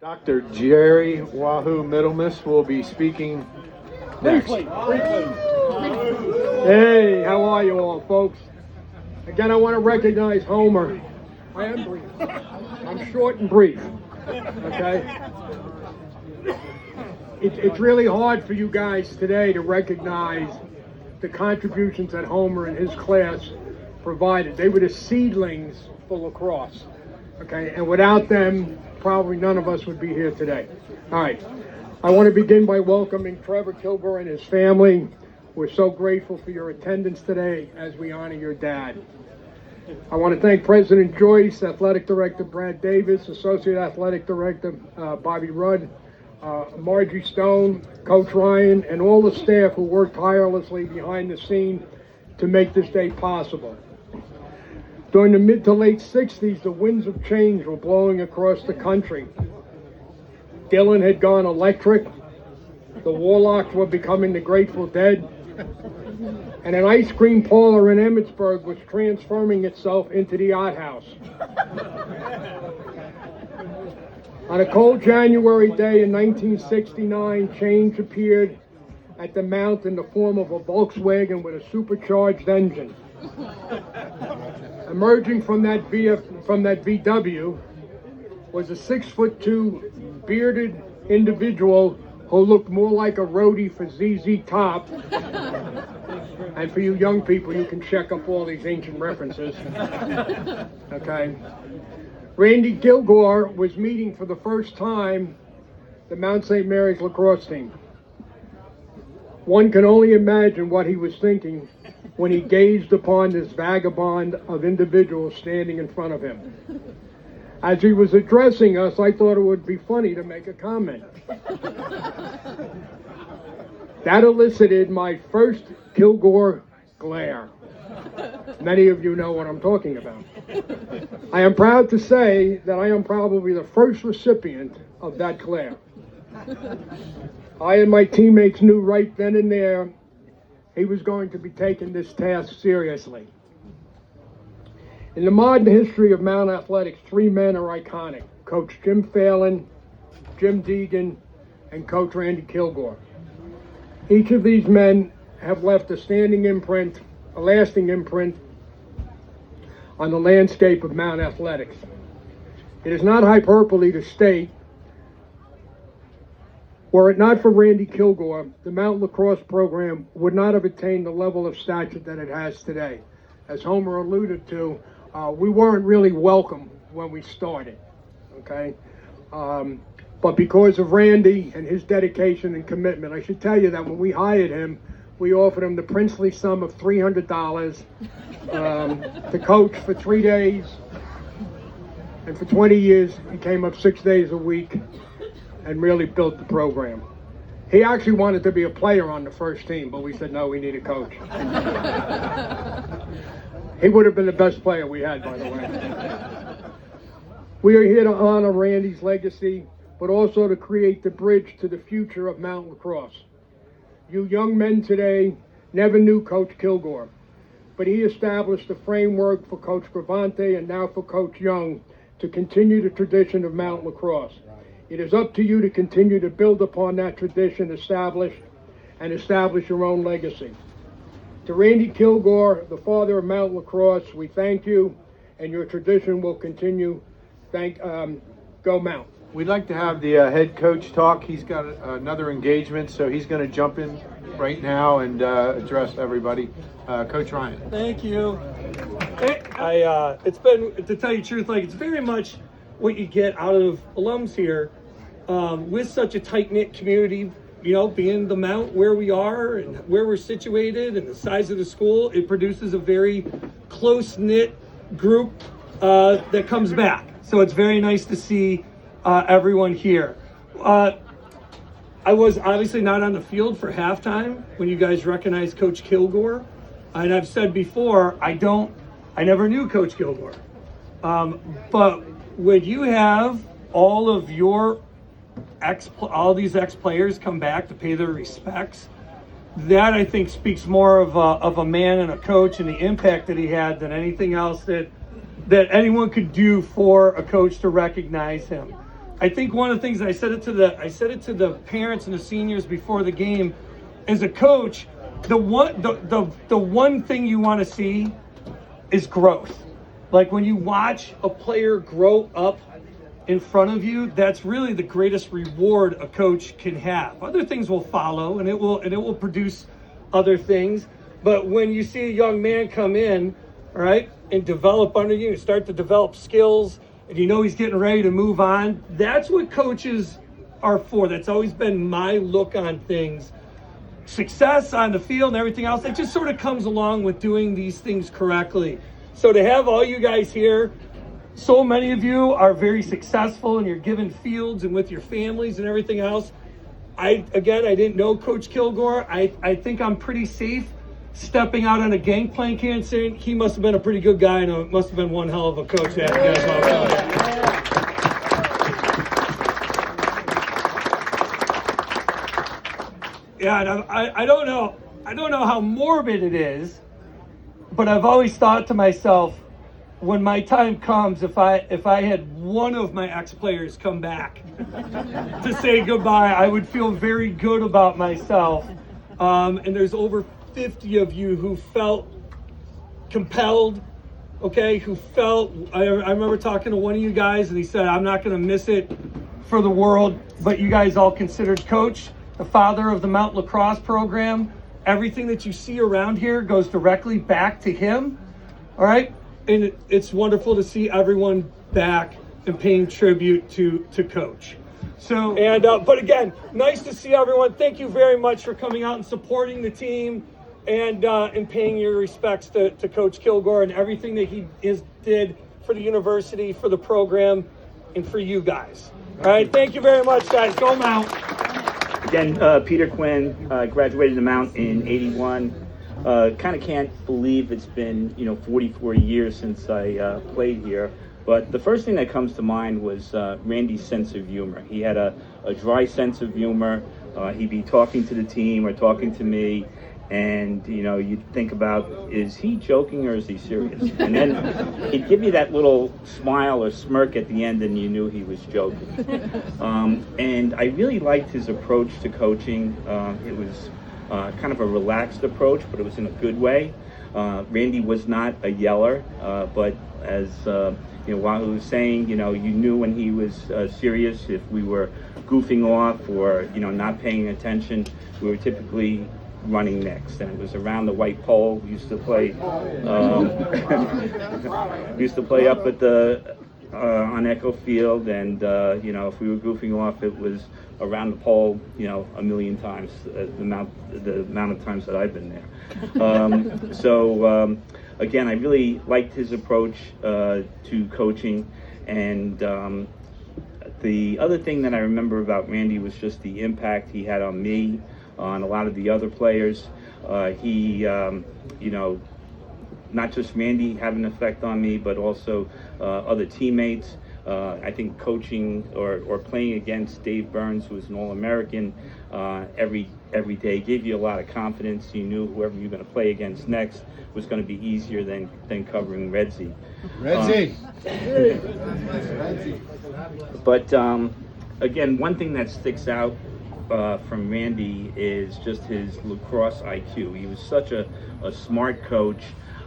Dr. Jerry Wahoo Middlemas will be speaking next. Briefly. Hey, how are you all, folks? Again, I want to recognize Homer. I am brief. I'm short and brief. Okay? It's really hard for you guys today to recognize the contributions that Homer and his class provided. They were the seedlings for lacrosse. Okay? And without them, probably none of us would be here today. All right. I want to begin by welcoming Trevor Kilgore and his family. We're so grateful for your attendance today as we honor your dad. I want to thank President Joyce, Athletic Director Brad Davis, Associate Athletic Director Bobby Rudd, Margie Stone, Coach Ryan, and all the staff who worked tirelessly behind the scene to make this day possible. During the mid to late 60s, the winds of change were blowing across the country. Dylan had gone electric, the Warlocks were becoming the Grateful Dead, and an ice cream parlor in Emmitsburg was transforming itself into the Art House. On a cold January day in 1969, change appeared at the Mount in the form of a Volkswagen with a supercharged engine. Emerging from that VW was a 6'2" bearded individual who looked more like a roadie for ZZ Top. And for you young people, you can check up all these ancient references. Okay. Randy Kilgore was meeting for the first time the Mount St. Mary's lacrosse team. One can only imagine what he was thinking when he gazed upon this vagabond of individuals standing in front of him. As he was addressing us, I thought it would be funny to make a comment. That elicited my first Kilgore glare. Many of you know what I'm talking about. I am proud to say that I am probably the first recipient of that glare. I and my teammates knew right then and there he was going to be taking this task seriously. In the modern history of Mount Athletics, three men are iconic: Coach Jim Phelan, Jim Deegan, and Coach Randy Kilgore. Each of these men have left a lasting imprint on the landscape of Mount Athletics. It is not hyperbole to state, were it not for Randy Kilgore, the Mount Lacrosse program would not have attained the level of stature that it has today. As Homer alluded to, we weren't really welcome when we started, okay? But because of Randy and his dedication and commitment, I should tell you that when we hired him, we offered him the princely sum of $300 to coach for 3 days. And for 20 years, he came up 6 days a week and really built the program. He actually wanted to be a player on the first team, but we said, no, we need a coach. He would have been the best player we had, by the way. We are here to honor Randy's legacy, but also to create the bridge to the future of Mount Lacrosse. You young men today never knew Coach Kilgore, but he established the framework for Coach Gravante and now for Coach Young to continue the tradition of Mount Lacrosse. It is up to you to continue to build upon that tradition establish your own legacy. To Randy Kilgore, the father of Mount Lacrosse, we thank you, and your tradition will continue. Go Mount. We'd like to have the head coach talk. He's got another engagement, so he's going to jump in right now and address everybody. Coach Ryan. Thank you. It's been, to tell you the truth, it's very much what you get out of alums here with such a tight-knit community, being the Mount where we are and where we're situated and the size of the school, it produces a very close-knit group that comes back. So it's very nice to see everyone here. I was obviously not on the field for halftime when you guys recognized Coach Kilgore. And I've said before, I never knew Coach Kilgore. But when you have all of your all these ex-players come back to pay their respects, that I think speaks more of a man and a coach and the impact that he had than anything else that anyone could do for a coach to recognize him. I think one of the things, I said it to the parents and the seniors before the game, as a coach, the one thing you want to see is growth. Like when you watch a player grow up in front of you, that's really the greatest reward a coach can have. Other things will follow, and it will produce other things. But when you see a young man come in, all right, and develop under you, start to develop skills, and you know he's getting ready to move on, that's what coaches are for. That's always been my look on things. Success on the field and everything else, it just sort of comes along with doing these things correctly. So to have all you guys here, so many of you are very successful and you're given fields and with your families and everything else. I didn't know Coach Kilgore. I think I'm pretty safe stepping out on a gangplank here and saying he must have been a pretty good guy and it must have been one hell of a coach. That you guys all know. Yeah, and I don't know how morbid it is, but I've always thought to myself, when my time comes, if I had one of my ex-players come back to say goodbye, I would feel very good about myself. And there's over 50 of you who felt compelled, okay, I remember talking to one of you guys and he said, I'm not going to miss it for the world, but you guys all considered Coach the father of the Mount Lacrosse program. Everything that you see around here goes directly back to him, all right? And it's wonderful to see everyone back and paying tribute to Coach. So, but again, nice to see everyone. Thank you very much for coming out and supporting the team and paying your respects to Coach Kilgore and everything that he did for the university, for the program, and for you guys. All right, thank you very much, guys. Go Mount. Again, Peter Quinn, graduated the Mount in '81. Kind of can't believe it's been 44 years since I played here. But the first thing that comes to mind was Randy's sense of humor. He had a dry sense of humor. He'd be talking to the team or talking to me, and you'd think about, is he joking or is he serious? And then he'd give you that little smile or smirk at the end, and you knew he was joking. And I really liked his approach to coaching. It was kind of a relaxed approach, but it was in a good way. Randy was not a yeller, but as Wahoo was saying, you knew when he was serious. If we were goofing off or not paying attention, we were typically running next, and it was around the white pole. We used to play. We used to play up at the on Echo Field, and if we were goofing off, it was around the pole, a million times, the amount of times that I've been there. Again, I really liked his approach to coaching, and the other thing that I remember about Randy was just the impact he had on me, on a lot of the other players. He, not just Randy had an effect on me, but also other teammates. I think coaching or playing against Dave Burns, who was an All-American, every day gave you a lot of confidence. You knew whoever you were going to play against next was going to be easier than covering Redzy. But again, one thing that sticks out from Randy is just his lacrosse IQ. He was such a smart coach.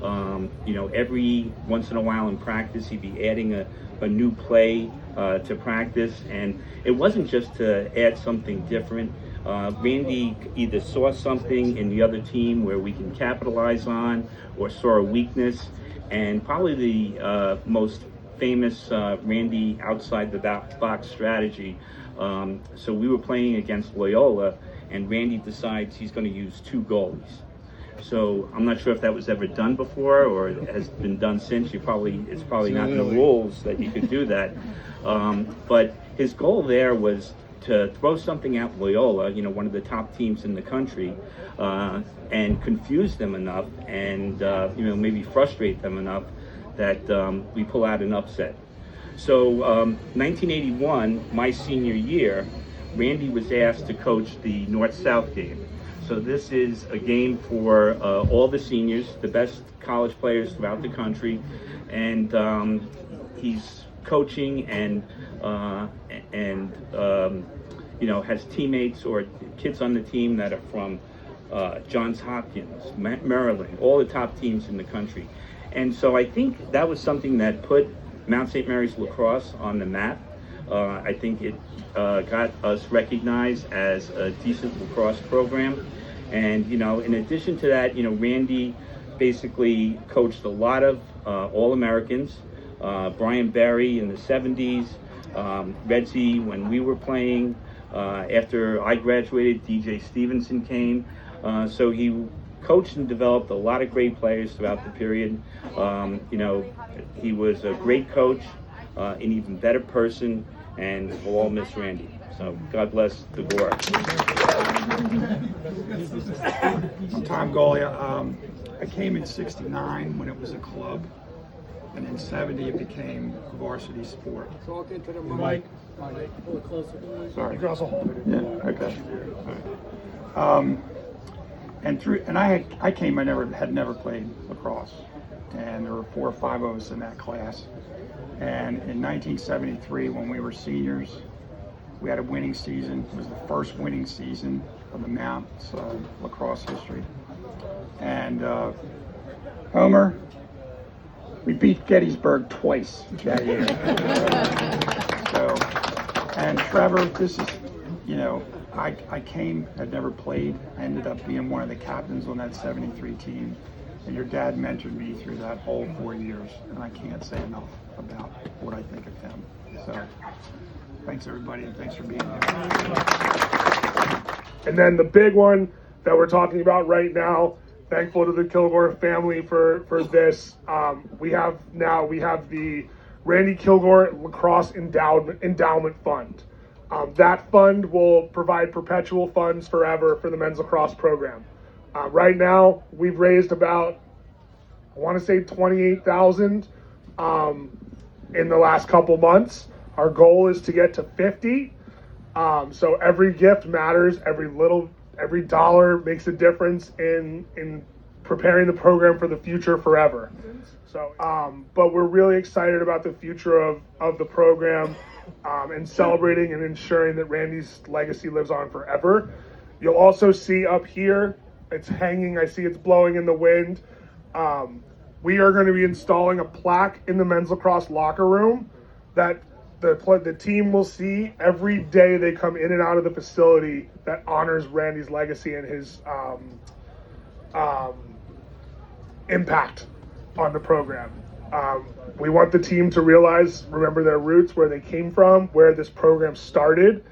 Every once in a while in practice, he'd be adding a new play to practice, and it wasn't just to add something different. Randy either saw something in the other team where we can capitalize on, or saw a weakness, and probably the most famous Randy outside the box strategy. So we were playing against Loyola, and Randy decides he's going to use 2 goalies. So I'm not sure if that was ever done before or has been done since. It's probably not in the rules that you could do that. But his goal there was to throw something at Loyola, one of the top teams in the country, and confuse them enough, and maybe frustrate them enough that we pull out an upset. So 1981, my senior year, Randy was asked to coach the North-South game. So this is a game for all the seniors, the best college players throughout the country, and he's coaching and you know, has teammates or kids on the team that are from Johns Hopkins, Maryland, all the top teams in the country. And so I think that was something that put Mount St. Mary's Lacrosse on the map. I think it got us recognized as a decent lacrosse program. And, you know, in addition to that, you know, Randy basically coached a lot of All-Americans. Brian Barry in the 70s, Redsy when we were playing. After I graduated, DJ Stevenson came. So he coached and developed a lot of great players throughout the period. You know, he was a great coach, an even better person, and we'll all miss Randy. So God bless the Gore. I'm Tom Golia. I came in '69 when it was a club, and in '70 it became a varsity sport. Talk into the mic. Sorry. Across the hall. Yeah. Okay. All right. And I came. I had never played lacrosse, and there were 4 or 5 of us in that class. And in 1973, when we were seniors, we had a winning season. It was the first winning season of the Mount's lacrosse history. And Homer, we beat Gettysburg twice that year. And Trevor, this is, you know, I came, had never played. I ended up being one of the captains on that 73 team. And your dad mentored me through that whole 4 years. And I can't say enough about what I think of him. So thanks everybody, and thanks for being here. And then the big one that we're talking about right now, thankful to the Kilgore family for this. We have the Randy Kilgore Lacrosse Endowment Fund. That fund will provide perpetual funds forever for the men's lacrosse program. Right now, we've raised about, I want to say, $28,000 in the last couple months. Our goal is to get to 50. So every gift matters. Every dollar makes a difference in preparing the program for the future forever. So, but we're really excited about the future of the program and celebrating and ensuring that Randy's legacy lives on forever. You'll also see up here, it's hanging. I see it's blowing in the wind. We are going to be installing a plaque in the men's lacrosse locker room that the team will see every day they come in and out of the facility, that honors Randy's legacy and his impact on the program. We want the team to remember their roots, where they came from, where this program started,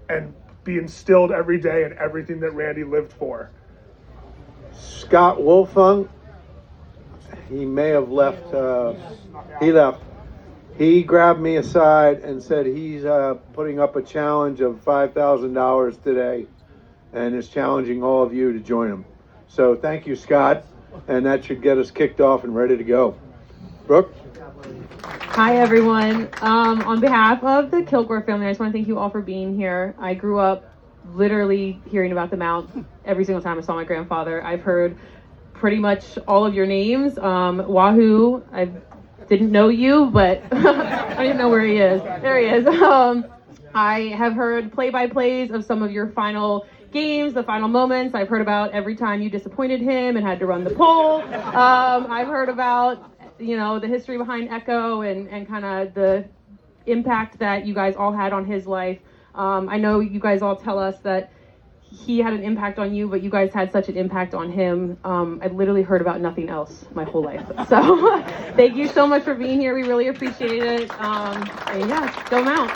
and be instilled every day in everything that Randy lived for. Scott Wolfung, he may have left. He left. He grabbed me aside and said he's putting up a challenge of $5,000 today, and is challenging all of you to join him. So thank you, Scott, and that should get us kicked off and ready to go. Brooke? Hi, everyone. On behalf of the Kilgore family, I just want to thank you all for being here. I grew up literally hearing about the Mount every single time I saw my grandfather. I've heard pretty much all of your names. Wahoo, I didn't know you, but I don't even know where he is. There he is. I have heard play-by-plays of some of your final games, the final moments. I've heard about every time you disappointed him and had to run the poll. I've heard about, the history behind Echo and kind of the impact that you guys all had on his life. I know you guys all tell us that he had an impact on you, but you guys had such an impact on him. I've literally heard about nothing else my whole life. So thank you so much for being here. We really appreciate it. And yeah, go Mount.